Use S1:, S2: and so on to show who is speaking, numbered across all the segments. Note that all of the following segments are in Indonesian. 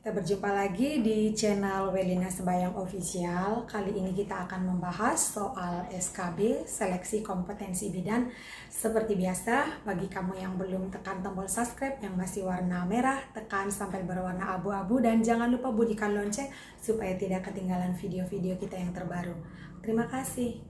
S1: Kita berjumpa lagi di channel Welina Sembayang Official. Kali ini kita akan membahas soal SKB, Seleksi Kompetensi Bidan. Seperti biasa, bagi kamu yang belum tekan tombol subscribe yang masih warna merah, tekan sampai berwarna abu-abu dan jangan lupa bunyikan lonceng supaya tidak ketinggalan video-video kita yang terbaru. Terima kasih.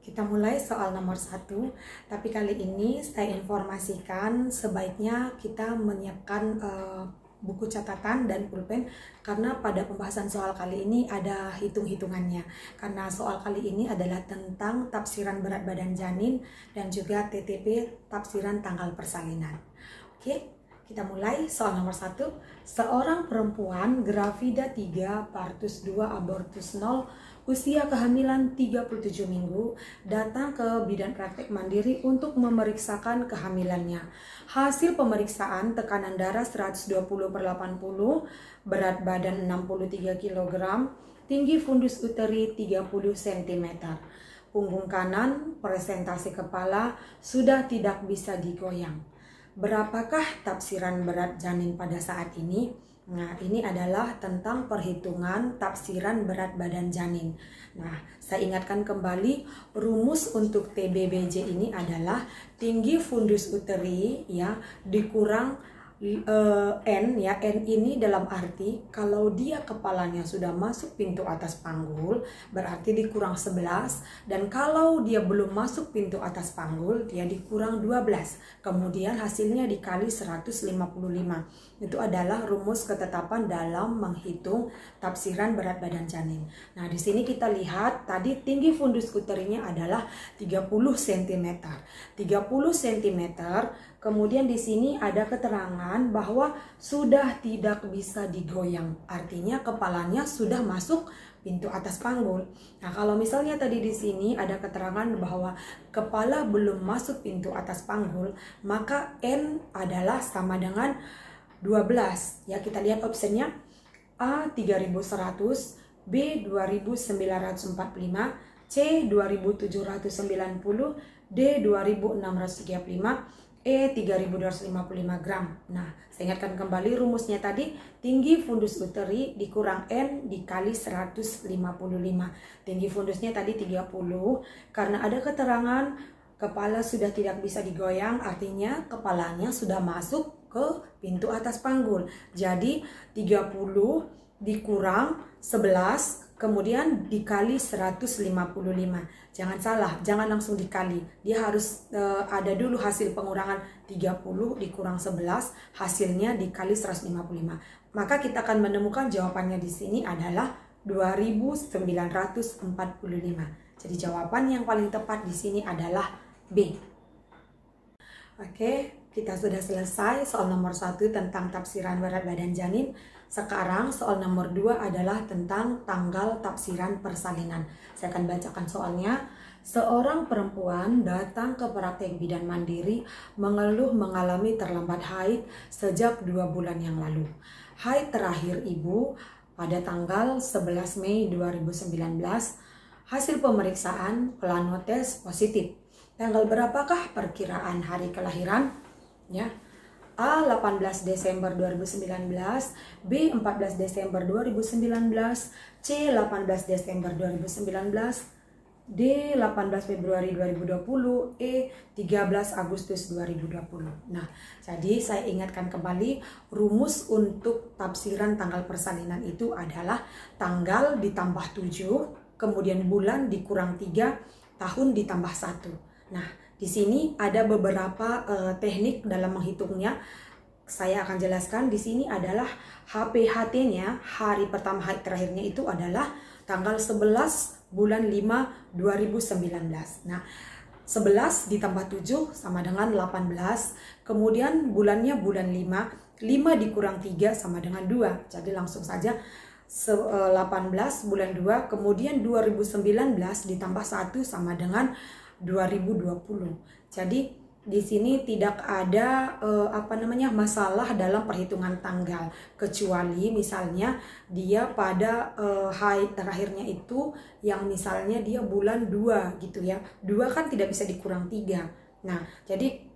S1: Kita mulai soal nomor 1, tapi kali ini saya informasikan sebaiknya kita menyiapkan buku catatan dan pulpen karena pada pembahasan soal kali ini ada hitung-hitungannya. Karena soal kali ini adalah tentang tafsiran berat badan janin dan juga TTP tafsiran tanggal persalinan. Oke, kita mulai soal nomor 1. Seorang perempuan gravida 3, partus 2, abortus 0, usia kehamilan 37 minggu, datang ke bidan praktek mandiri untuk memeriksakan kehamilannya. Hasil pemeriksaan tekanan darah 120/80, berat badan 63 kg, tinggi fundus uteri 30 cm. Punggung kanan, presentasi kepala sudah tidak bisa digoyang. Berapakah tafsiran berat janin pada saat ini? Nah, ini adalah tentang perhitungan tafsiran berat badan janin. Nah, saya ingatkan kembali rumus untuk TBBJ ini adalah tinggi fundus uteri ya dikurang N ya. N ini dalam arti kalau dia kepalanya sudah masuk pintu atas panggul berarti dikurang 11, dan kalau dia belum masuk pintu atas panggul dia dikurang 12, kemudian hasilnya dikali 155. Itu adalah rumus ketetapan dalam menghitung tafsiran berat badan janin. Nah, di sini kita lihat tadi tinggi fundus uterinya adalah 30 cm. 30 cm. Kemudian di sini ada keterangan bahwa sudah tidak bisa digoyang. Artinya kepalanya sudah masuk pintu atas panggul. Nah, kalau misalnya tadi di sini ada keterangan bahwa kepala belum masuk pintu atas panggul, maka N adalah sama dengan 12. Ya, kita lihat opsinya. A 3100, B 2945, C 2790, D 2635, E 3255 gram. Nah, saya ingatkan kembali rumusnya tadi, tinggi fundus uteri dikurang N dikali 155. Tinggi fundusnya tadi 30, karena ada keterangan kepala sudah tidak bisa digoyang, artinya kepalanya sudah masuk ke pintu atas panggul. Jadi 30 dikurang 11 kemudian dikali 155. Jangan salah, jangan langsung dikali. Dia harus ada dulu hasil pengurangan 30 dikurang 11, hasilnya dikali 155. Maka kita akan menemukan jawabannya di sini adalah 2945. Jadi jawaban yang paling tepat di sini adalah B. Oke, kita sudah selesai soal nomor 1 tentang tafsiran berat badan janin. Sekarang soal nomor 2 adalah tentang tanggal tafsiran persalinan. Saya akan bacakan soalnya. Seorang perempuan datang ke praktek bidan mandiri mengeluh mengalami terlambat haid sejak 2 bulan yang lalu. Haid terakhir ibu pada tanggal 11 Mei 2019. Hasil pemeriksaan planotes positif. Tanggal berapakah perkiraan hari kelahiran? Ya. A 18 Desember 2019, B 14 Desember 2019, C 18 Desember 2019, D 18 Februari 2020, E 13 Agustus 2020. Nah, jadi saya ingatkan kembali rumus untuk tafsiran tanggal persalinan itu adalah tanggal ditambah 7, kemudian bulan dikurang 3, tahun ditambah 1. Nah, di sini ada beberapa teknik dalam menghitungnya. Saya akan jelaskan. Di sini adalah HPHT-nya, hari pertama haid terakhirnya itu adalah tanggal 11 bulan 5 2019. Nah, 11 ditambah 7 sama dengan 18. Kemudian bulannya bulan 5. 5 dikurang 3 sama dengan 2. Jadi langsung saja 18 bulan 2. Kemudian 2019 ditambah 1 sama dengan 2020. Jadi di sini tidak ada masalah dalam perhitungan tanggal, kecuali misalnya dia pada haid terakhirnya itu yang misalnya dia bulan 2 gitu ya. 2 kan tidak bisa dikurang 3. Nah, jadi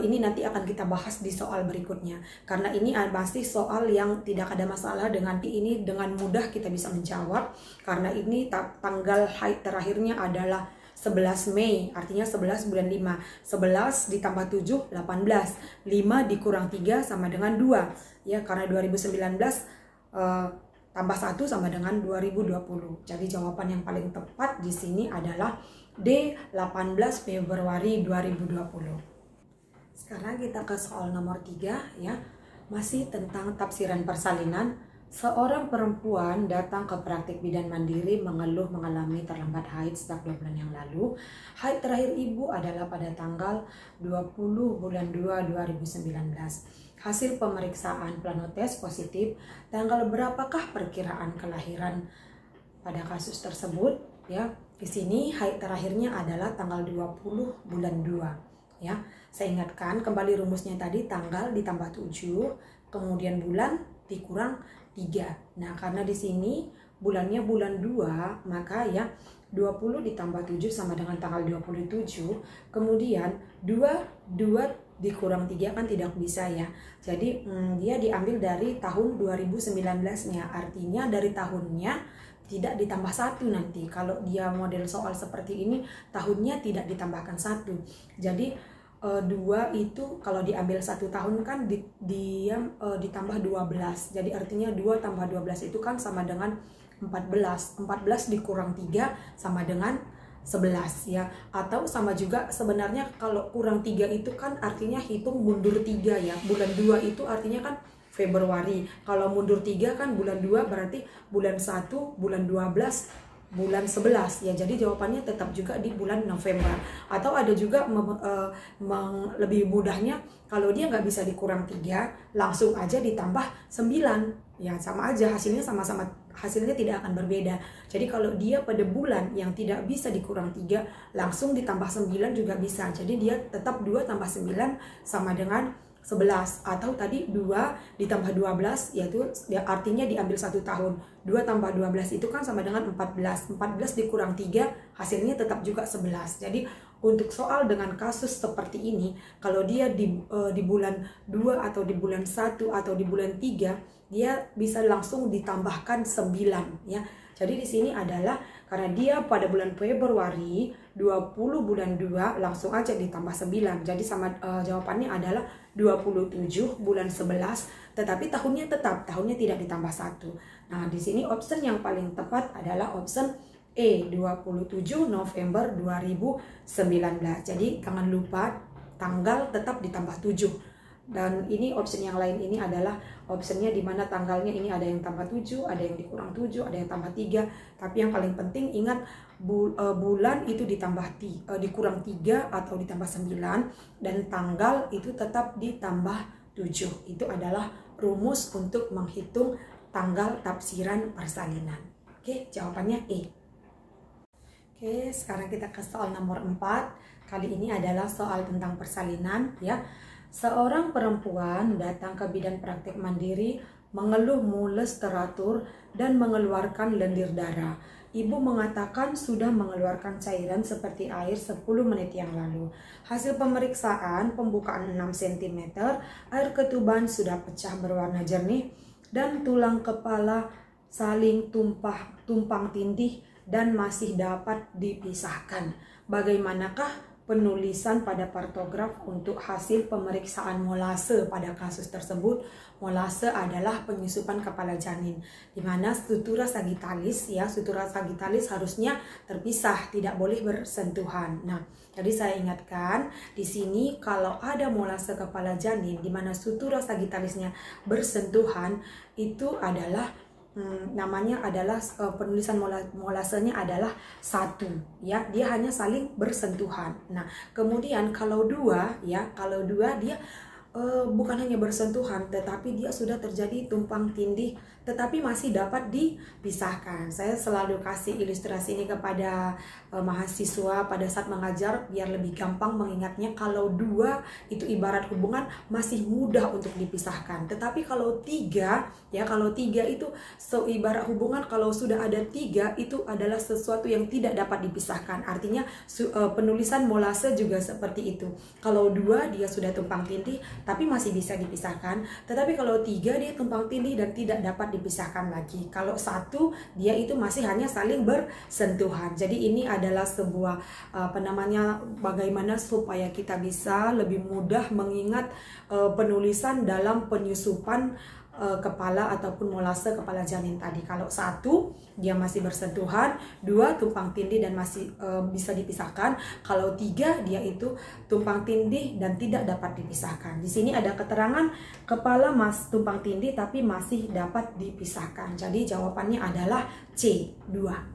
S1: ini nanti akan kita bahas di soal berikutnya, karena ini masih soal yang tidak ada masalah dengan ini, dengan mudah kita bisa menjawab, karena ini tanggal haid terakhirnya adalah 11 Mei, artinya 11 bulan 5. 11 ditambah 7, 18. 5 dikurang 3 sama dengan 2. Ya, karena 2019 tambah 1 sama dengan 2020. Jadi jawaban yang paling tepat di sini adalah D, 18 Februari 2020. Sekarang kita ke soal nomor 3 ya. Masih tentang tafsiran persalinan. Seorang perempuan datang ke praktik bidan mandiri mengeluh mengalami terlambat haid sejak 2 bulan yang lalu. Haid terakhir ibu adalah pada tanggal 20 bulan 2 2019. Hasil pemeriksaan planotes positif. Tanggal berapakah perkiraan kelahiran pada kasus tersebut? Ya, di sini haid terakhirnya adalah tanggal 20 bulan 2. Ya, saya ingatkan kembali rumusnya tadi, tanggal ditambah 7, kemudian bulan dikurang 3. Nah, karena di sini bulannya bulan 2, maka ya 20 ditambah 7 sama dengan tanggal 27. Kemudian 2 dikurang 3 kan tidak bisa ya. Jadi dia diambil dari tahun 2019-nya. Artinya dari tahunnya tidak ditambah 1 nanti. Kalau dia model soal seperti ini, tahunnya tidak ditambahkan 1. Jadi 2 itu kalau diambil 1 tahun kan dia ditambah 12. Jadi artinya 2 tambah 12 itu kan sama dengan 14. 14 dikurang 3 sama dengan 11 ya. Atau sama juga sebenarnya kalau kurang 3 itu kan artinya hitung mundur 3 ya. Bulan 2 itu artinya kan Februari. Kalau mundur 3 kan bulan 2 berarti bulan 1, bulan 12, bulan 11 ya. Jadi jawabannya tetap juga di bulan November. Atau ada juga lebih mudahnya, kalau dia nggak bisa dikurang 3, langsung aja ditambah 9 ya, sama aja hasilnya, sama-sama hasilnya tidak akan berbeda. Jadi kalau dia pada bulan yang tidak bisa dikurang 3, langsung ditambah 9 juga bisa. Jadi dia tetap 2 tambah 9 sama dengan 11. Atau tadi 2 ditambah 12, yaitu ya, artinya diambil 1 tahun. 2 tambah 12 itu kan sama dengan 14. 14 dikurang 3, hasilnya tetap juga 11. Jadi untuk soal dengan kasus seperti ini, kalau dia di bulan 2 atau di bulan 1 atau di bulan 3, dia bisa langsung ditambahkan 9 ya. Jadi di sini adalah karena dia pada bulan Februari 20 bulan 2, langsung aja ditambah 9. Jadi sama jawabannya adalah 27 bulan 11, tetapi tahunnya tahunnya tidak ditambah 1. Nah, di sini option yang paling tepat adalah option E, 27 November 2019. Jadi jangan lupa tanggal tetap ditambah 7. Dan ini option yang lain ini adalah optionnya di mana tanggalnya ini ada yang tambah 7, ada yang dikurang 7, ada yang tambah 3. Tapi yang paling penting ingat bulan itu dikurang 3 atau ditambah 9, dan tanggal itu tetap ditambah 7. Itu adalah rumus untuk menghitung tanggal tafsiran persalinan. Oke, jawabannya E. Oke, sekarang kita ke soal nomor 4. Kali ini adalah soal tentang persalinan ya. Seorang perempuan datang ke bidan praktik mandiri mengeluh mules teratur dan mengeluarkan lendir darah. Ibu mengatakan sudah mengeluarkan cairan seperti air 10 menit yang lalu. Hasil pemeriksaan pembukaan 6 cm, air ketuban sudah pecah berwarna jernih dan tulang kepala saling tumpang tindih dan masih dapat dipisahkan. Bagaimanakah penulisan pada partograf untuk hasil pemeriksaan molase pada kasus tersebut? Molase adalah penyusupan kepala janin, di mana sutura sagittalis ya, sutura sagittalis harusnya terpisah, tidak boleh bersentuhan. Nah, jadi saya ingatkan di sini kalau ada molase kepala janin di mana sutura sagittalisnya bersentuhan, itu adalah namanya adalah penulisan molasenya adalah 1 ya, dia hanya saling bersentuhan. Nah, kemudian kalau 2 ya, kalau 2 dia bukan hanya bersentuhan, tetapi dia sudah terjadi tumpang tindih, tetapi masih dapat dipisahkan. Saya selalu kasih ilustrasi ini kepada mahasiswa pada saat mengajar biar lebih gampang mengingatnya. Kalau dua itu ibarat hubungan masih mudah untuk dipisahkan, tetapi kalau tiga itu ibarat hubungan, kalau sudah ada tiga itu adalah sesuatu yang tidak dapat dipisahkan. Artinya penulisan molase juga seperti itu. Kalau dua dia sudah tumpang tindih tapi masih bisa dipisahkan, tetapi kalau tiga dia tumpang tindih dan tidak dapat dipisahkan lagi. Kalau satu dia itu masih hanya saling bersentuhan. Jadi ini adalah sebuah bagaimana supaya kita bisa lebih mudah mengingat penulisan dalam penyusupan kepala ataupun molase kepala janin tadi. Kalau satu dia masih bersentuhan, dua tumpang tindih dan masih bisa dipisahkan. Kalau tiga dia itu tumpang tindih dan tidak dapat dipisahkan. Di sini ada keterangan kepala tumpang tindih tapi masih dapat dipisahkan. Jadi jawabannya adalah C, 2.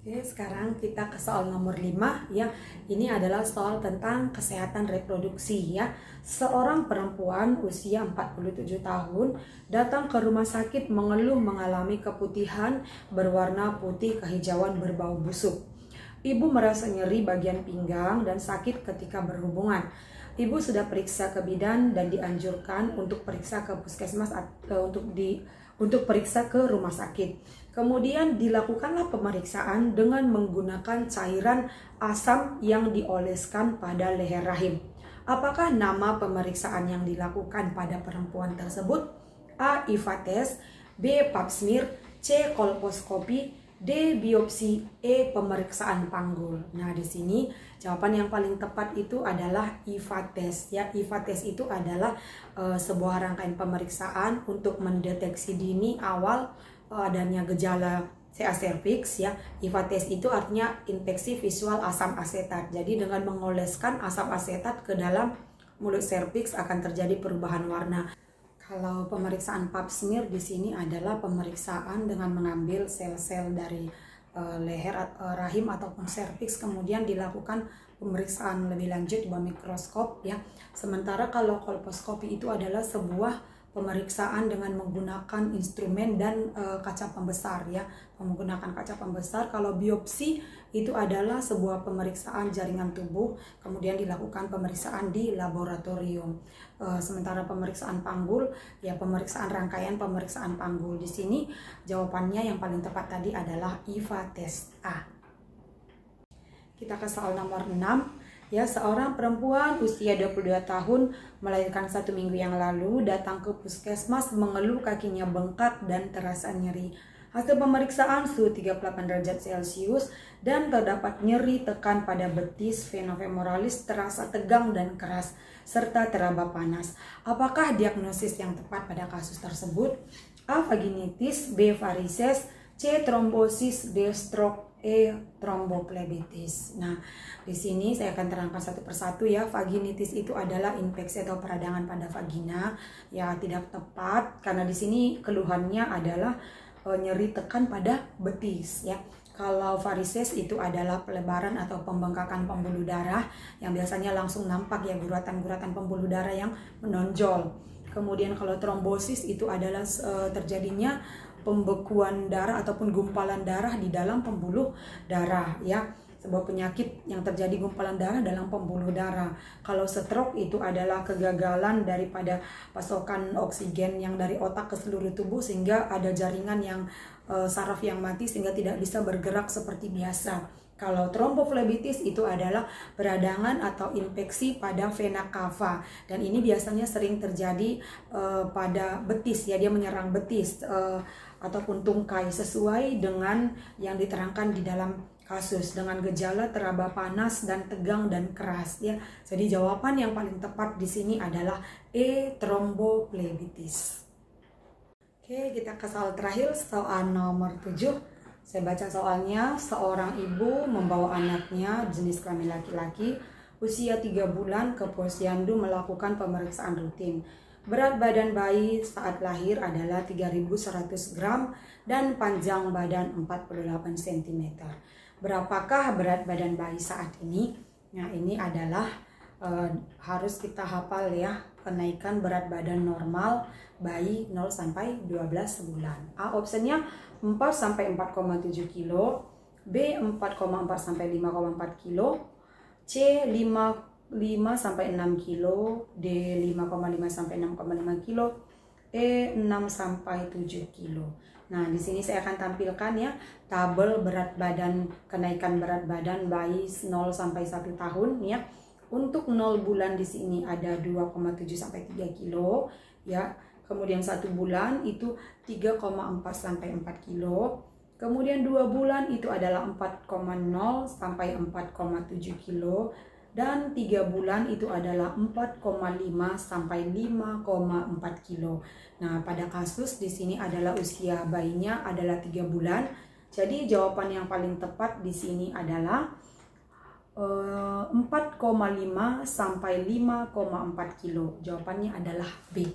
S1: Oke, sekarang kita ke soal nomor 5 ya. Ini adalah soal tentang kesehatan reproduksi ya. Seorang perempuan usia 47 tahun datang ke rumah sakit mengeluh mengalami keputihan berwarna putih kehijauan berbau busuk. Ibu merasa nyeri bagian pinggang dan sakit ketika berhubungan. Ibu sudah periksa ke bidan dan dianjurkan untuk periksa ke puskesmas untuk periksa ke rumah sakit. Kemudian dilakukanlah pemeriksaan dengan menggunakan cairan asam yang dioleskan pada leher rahim. Apakah nama pemeriksaan yang dilakukan pada perempuan tersebut? A. IVA test, B. Pap smear, C. kolposkopi, D. biopsi, E. pemeriksaan panggul. Nah, di sini jawaban yang paling tepat itu adalah IVA test ya. IVA test itu adalah sebuah rangkaian pemeriksaan untuk mendeteksi dini awal adanya gejala CA cervix ya. IVA test itu artinya infeksi visual asam asetat. Jadi dengan mengoleskan asam asetat ke dalam mulut cervix akan terjadi perubahan warna. Kalau pemeriksaan pap smear di sini adalah pemeriksaan dengan mengambil sel-sel dari leher rahim ataupun cervix, kemudian dilakukan pemeriksaan lebih lanjut di bawah mikroskop ya. Sementara kalau kolposkopi itu adalah sebuah pemeriksaan dengan menggunakan instrumen dan kaca pembesar ya, menggunakan kaca pembesar. Kalau biopsi itu adalah sebuah pemeriksaan jaringan tubuh, kemudian dilakukan pemeriksaan di laboratorium. Sementara pemeriksaan panggul ya rangkaian pemeriksaan panggul. Di sini jawabannya yang paling tepat tadi adalah IVA test A. Kita ke soal nomor 6. Ya, seorang perempuan usia 22 tahun melahirkan 1 minggu yang lalu datang ke puskesmas mengeluh kakinya bengkak dan terasa nyeri. Hasil pemeriksaan suhu 38 derajat Celcius dan terdapat nyeri tekan pada betis, vena femoralis terasa tegang dan keras, serta teraba panas. Apakah diagnosis yang tepat pada kasus tersebut? A. Vaginitis, B. varises, C. trombosis, D. stroke, E. tromboplebitis. Nah, di sini saya akan terangkan satu persatu ya. Vaginitis itu adalah infeksi atau peradangan pada vagina. Ya, tidak tepat karena di sini keluhannya adalah nyeri tekan pada betis ya. Kalau varises itu adalah pelebaran atau pembengkakan pembuluh darah yang biasanya langsung nampak ya, guratan-guratan pembuluh darah yang menonjol. Kemudian kalau trombosis itu adalah terjadinya pembekuan darah ataupun gumpalan darah di dalam pembuluh darah ya, sebuah penyakit yang terjadi gumpalan darah dalam pembuluh darah. Kalau stroke itu adalah kegagalan daripada pasokan oksigen yang dari otak ke seluruh tubuh sehingga ada jaringan yang saraf yang mati sehingga tidak bisa bergerak seperti biasa. Kalau tromboflebitis itu adalah peradangan atau infeksi pada vena cava dan ini biasanya sering terjadi pada betis ya, dia menyerang betis ataupun tungkai sesuai dengan yang diterangkan di dalam kasus dengan gejala teraba panas dan tegang dan keras ya. Jadi jawaban yang paling tepat di sini adalah E. tromboplebitis. Oke, kita ke soal terakhir, soal nomor 7. Saya baca soalnya. Seorang ibu membawa anaknya jenis kelamin laki-laki usia 3 bulan ke posyandu melakukan pemeriksaan rutin. Berat badan bayi saat lahir adalah 3.100 gram dan panjang badan 48 cm. Berapakah berat badan bayi saat ini? Nah, ini adalah harus kita hafal ya kenaikan berat badan normal bayi 0 sampai 12 bulan. A optionnya 4 sampai 4,7 kilo, B 4,4 sampai 5,4 kilo, C 5 sampai 6 kilo, D 5,5 sampai 6,5 kilo, E 6 sampai 7 kilo. Nah, di sini saya akan tampilkan ya tabel berat badan, kenaikan berat badan bayi 0 sampai 1 tahun ya. Untuk 0 bulan di sini ada 2,7 sampai 3 kilo ya. Kemudian 1 bulan itu 3,4 sampai 4 kilo. Kemudian 2 bulan itu adalah 4,0 sampai 4,7 kilo. Dan 3 bulan itu adalah 4,5 sampai 5,4 kilo. Nah, pada kasus di sini adalah usia bayinya adalah 3 bulan. Jadi jawaban yang paling tepat di sini adalah 4,5 sampai 5,4 kilo. Jawabannya adalah B.